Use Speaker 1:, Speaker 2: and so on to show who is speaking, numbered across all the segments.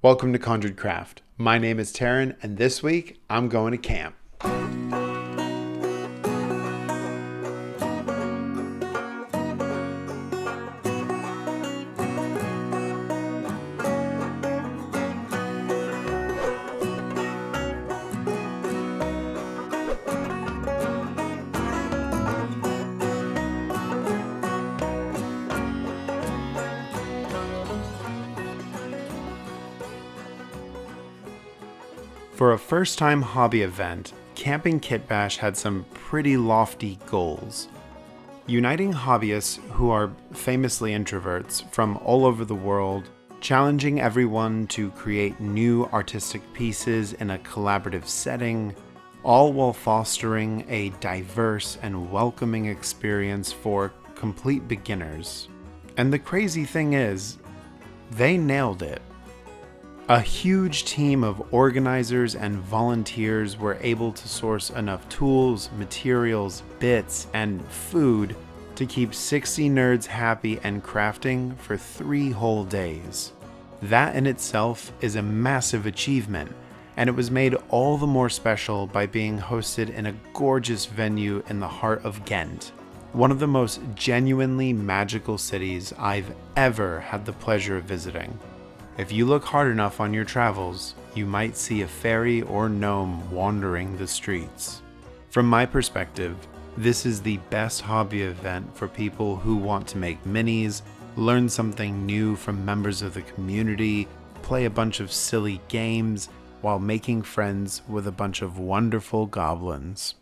Speaker 1: Welcome to conjuredcraft. My name is Tine, and this week I'm going to camp. For a first-time hobby event, Kamping Kitbash had some pretty lofty goals. Uniting hobbyists who are famously introverts from all over the world, challenging everyone to create new artistic pieces in a collaborative setting, all while fostering a diverse and welcoming experience for complete beginners. And the crazy thing is, they nailed it. A huge team of organizers and volunteers were able to source enough tools, materials, bits, and food to keep 60 nerds happy and crafting for 3 whole days. That in itself is a massive achievement, and it was made all the more special by being hosted in a gorgeous venue in the heart of Ghent, one of the most genuinely magical cities I've ever had the pleasure of visiting. If you look hard enough on your travels, you might see a fairy or gnome wandering the streets. From my perspective, this is the best hobby event for people who want to make minis, learn something new from members of the community, play a bunch of silly games, while making friends with a bunch of wonderful goblins.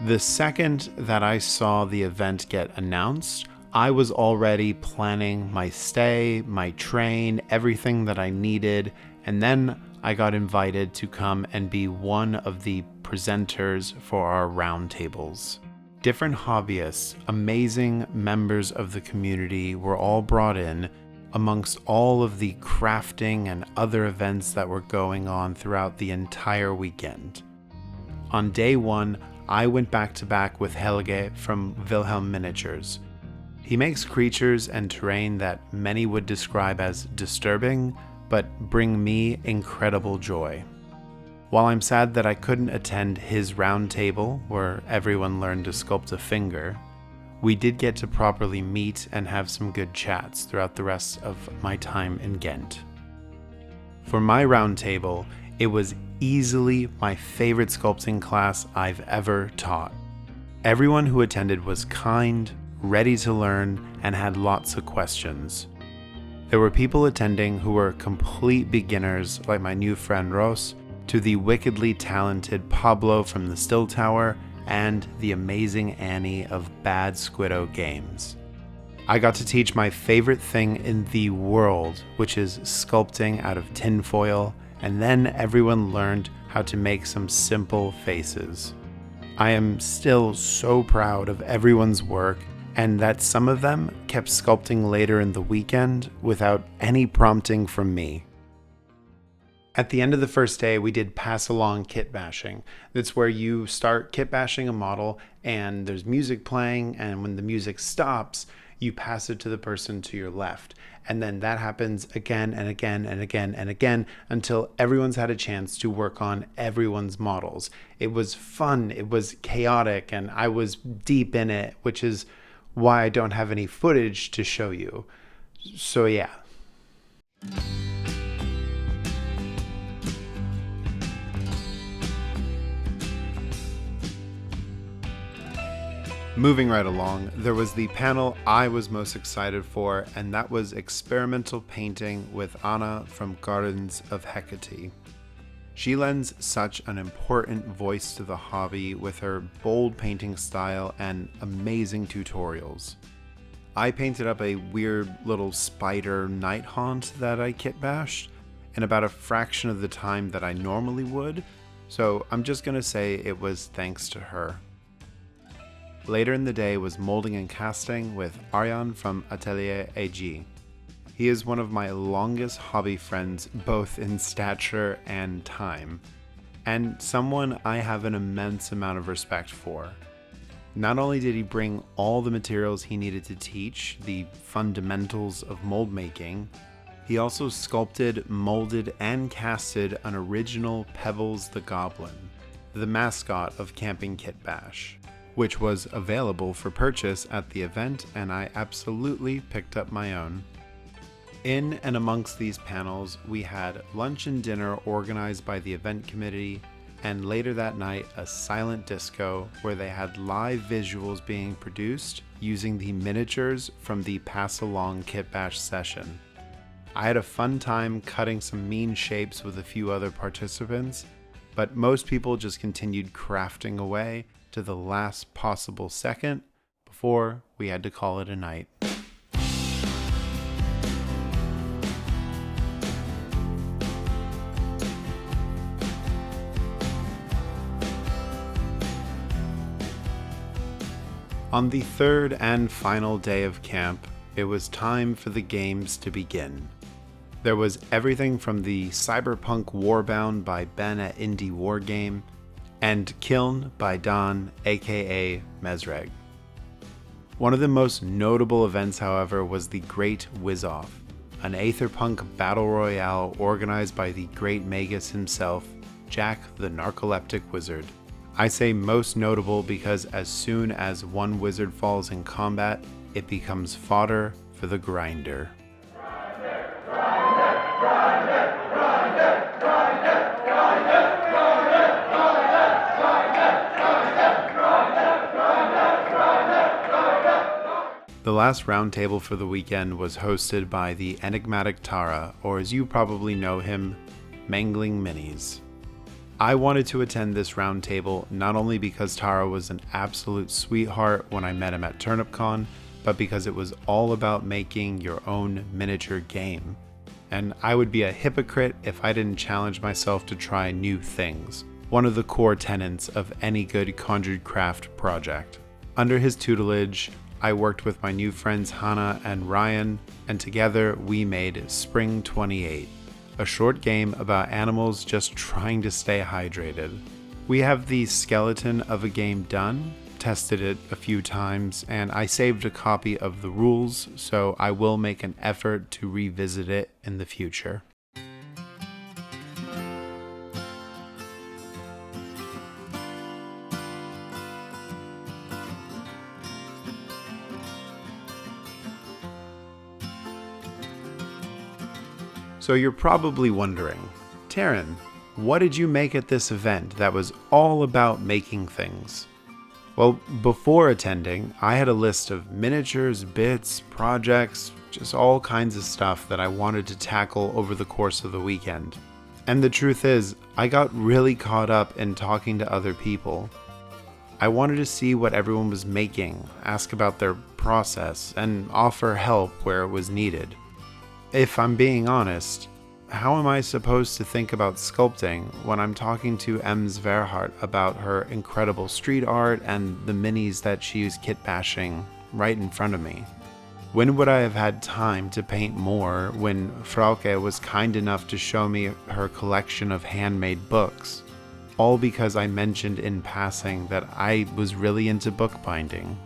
Speaker 1: The second that I saw the event get announced, I was already planning my stay, my train, everything that I needed, and then I got invited to come and be one of the presenters for our roundtables. Different hobbyists, amazing members of the community were all brought in amongst all of the crafting and other events that were going on throughout the entire weekend. On day one, I went back to back with Helge from Wilhelm Miniatures. He makes creatures and terrain that many would describe as disturbing, but bring me incredible joy. While I'm sad that I couldn't attend his round table where everyone learned to sculpt a finger, we did get to properly meet and have some good chats throughout the rest of my time in Ghent. For my round table, it was easily my favorite sculpting class I've ever taught. Everyone who attended was kind, ready to learn, and had lots of questions. There were people attending who were complete beginners, like my new friend Ros, to the wickedly talented Pablo from the Still Tower, and the amazing Annie of Bad Squiddo Games. I got to teach my favorite thing in the world, which is sculpting out of tinfoil, and then everyone learned how to make some simple faces. I am still so proud of everyone's work, and that some of them kept sculpting later in the weekend without any prompting from me. At the end of the first day, we did pass along kit bashing. That's where you start kit bashing a model, and there's music playing, and when the music stops, you pass it to the person to your left. And then that happens again and again and again and again until everyone's had a chance to work on everyone's models. It was fun, it was chaotic, and I was deep in it, which is why I don't have any footage to show you. So yeah. Moving right along, there was the panel I was most excited for, and that was experimental painting with Anna from Gardens of Hecate. She lends such an important voice to the hobby with her bold painting style and amazing tutorials. I painted up a weird little spider night haunt that I kitbashed in about a fraction of the time that I normally would, so I'm just gonna say it was thanks to her. Later in the day was molding and casting with Arjan from Atelier AG. He is one of my longest hobby friends, both in stature and time, and someone I have an immense amount of respect for. Not only did he bring all the materials he needed to teach the fundamentals of mold making, he also sculpted, molded, and casted an original Pebbles the Goblin, the mascot of Kamping Kitbash, which was available for purchase at the event, and I absolutely picked up my own. In and amongst these panels, we had lunch and dinner organized by the event committee, and later that night, a silent disco where they had live visuals being produced using the miniatures from the Pass Along Kitbash session. I had a fun time cutting some mean shapes with a few other participants, but most people just continued crafting away to the last possible second before we had to call it a night. On the third and final day of camp, it was time for the games to begin. There was everything from the Cyberpunk Warbound by Ben at Indie Wargame and Kiln by Don, aka Mesreg. One of the most notable events, however, was the Great Whiz-Off, an Aetherpunk battle royale organized by the Great Magus himself, Jack the Narcoleptic Wizard. I say most notable because as soon as one wizard falls in combat, it becomes fodder for the grinder. The last roundtable for the weekend was hosted by the enigmatic Tara, or as you probably know him, Mangling Minis. I wanted to attend this roundtable not only because Tara was an absolute sweetheart when I met him at TurnipCon, but because it was all about making your own miniature game. And I would be a hypocrite if I didn't challenge myself to try new things, one of the core tenets of any good conjured craft project. Under his tutelage, I worked with my new friends Hannah and Ryan, and together we made Spring 28. A short game about animals just trying to stay hydrated. We have the skeleton of a game done, tested it a few times, and I saved a copy of the rules, so I will make an effort to revisit it in the future. So you're probably wondering, Taryn, what did you make at this event that was all about making things? Well, before attending, I had a list of miniatures, bits, projects, just all kinds of stuff that I wanted to tackle over the course of the weekend. And the truth is, I got really caught up in talking to other people. I wanted to see what everyone was making, ask about their process, and offer help where it was needed. If I'm being honest, how am I supposed to think about sculpting when I'm talking to Ems Verhart about her incredible street art and the minis that she's kitbashing right in front of me? When would I have had time to paint more when Frauke was kind enough to show me her collection of handmade books? All because I mentioned in passing that I was really into bookbinding.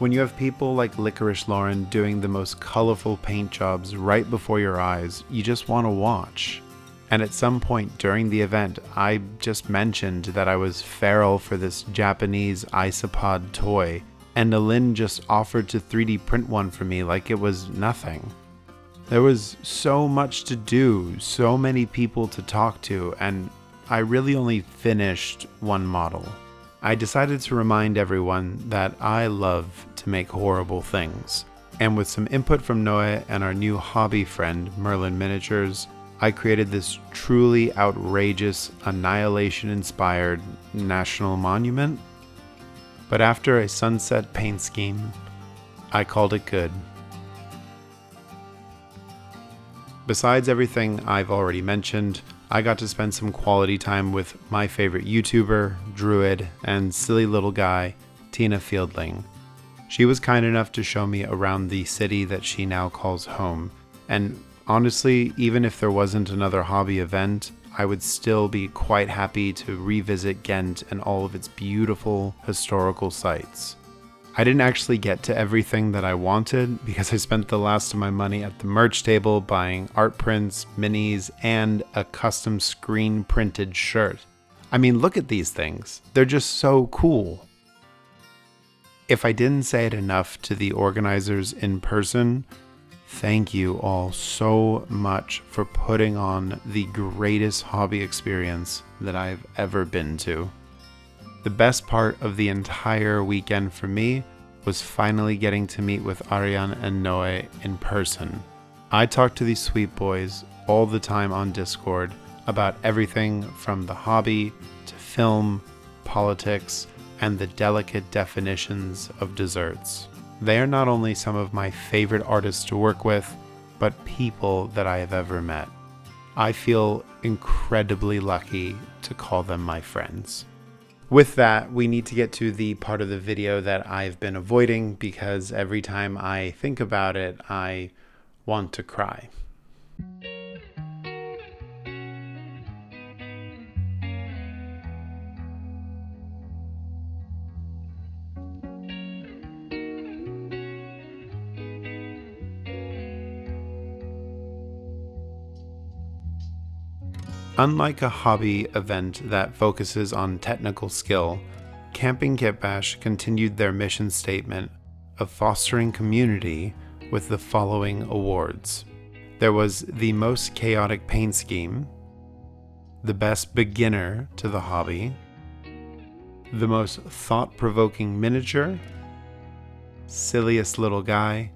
Speaker 1: When you have people like Licorice Lauren doing the most colorful paint jobs right before your eyes, you just want to watch. And at some point during the event, I just mentioned that I was feral for this Japanese isopod toy, and Alin just offered to 3D print one for me like it was nothing. There was so much to do, so many people to talk to, and I really only finished one model. I decided to remind everyone that I love to make horrible things. And with some input from Noe and our new hobby friend, Merlin Miniatures, I created this truly outrageous, annihilation-inspired national monument. But after a sunset paint scheme, I called it good. Besides everything I've already mentioned, I got to spend some quality time with my favorite YouTuber, Druid, and silly little guy, Tina Fieldling. She was kind enough to show me around the city that she now calls home, and honestly, even if there wasn't another hobby event, I would still be quite happy to revisit Ghent and all of its beautiful historical sites. I didn't actually get to everything that I wanted because I spent the last of my money at the merch table buying art prints, minis, and a custom screen printed shirt. I mean, look at these things. They're just so cool. If I didn't say it enough to the organizers in person, thank you all so much for putting on the greatest hobby experience that I've ever been to. The best part of the entire weekend for me was finally getting to meet with Arjan and Noe in person. I talk to these sweet boys all the time on Discord about everything from the hobby to film, politics, and the delicate definitions of desserts. They are not only some of my favorite artists to work with, but people that I have ever met. I feel incredibly lucky to call them my friends. With that, we need to get to the part of the video that I've been avoiding because every time I think about it, I want to cry. Unlike a hobby event that focuses on technical skill, Kamping Kitbash continued their mission statement of fostering community with the following awards. There was the most chaotic paint scheme, the best beginner to the hobby, the most thought-provoking miniature, silliest little guy,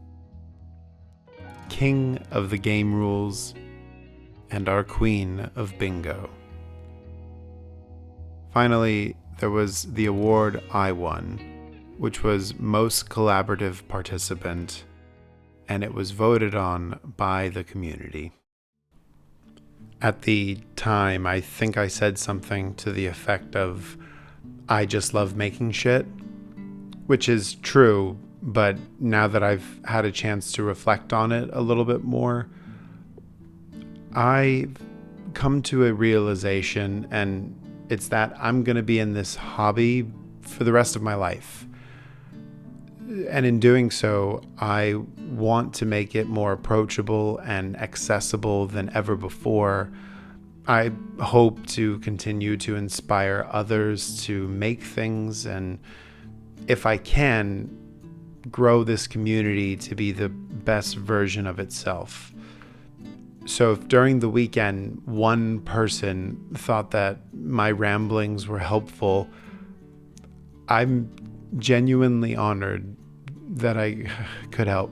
Speaker 1: king of the game rules, and our queen of bingo. Finally, there was the award I won, which was most collaborative participant, and it was voted on by the community. At the time, I think I said something to the effect of, I just love making shit, which is true, but now that I've had a chance to reflect on it a little bit more, I've come to a realization, and it's that I'm going to be in this hobby for the rest of my life. And in doing so, I want to make it more approachable and accessible than ever before. I hope to continue to inspire others to make things, and if I can, grow this community to be the best version of itself. So if during the weekend one person thought that my ramblings were helpful, I'm genuinely honored that I could help.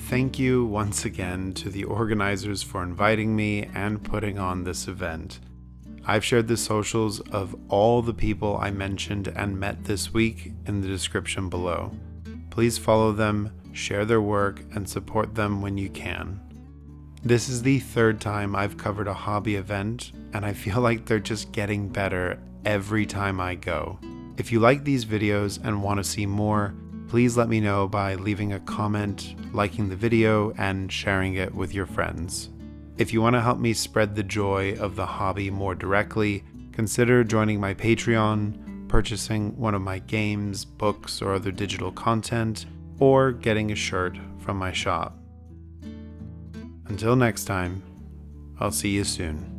Speaker 1: Thank you once again to the organizers for inviting me and putting on this event. I've shared the socials of all the people I mentioned and met this week in the description below. Please follow them, share their work, and support them when you can. This is the third time I've covered a hobby event, and I feel like they're just getting better every time I go. If you like these videos and want to see more, please let me know by leaving a comment, liking the video, and sharing it with your friends. If you want to help me spread the joy of the hobby more directly, consider joining my Patreon, purchasing one of my games, books, or other digital content, or getting a shirt from my shop. Until next time, I'll see you soon.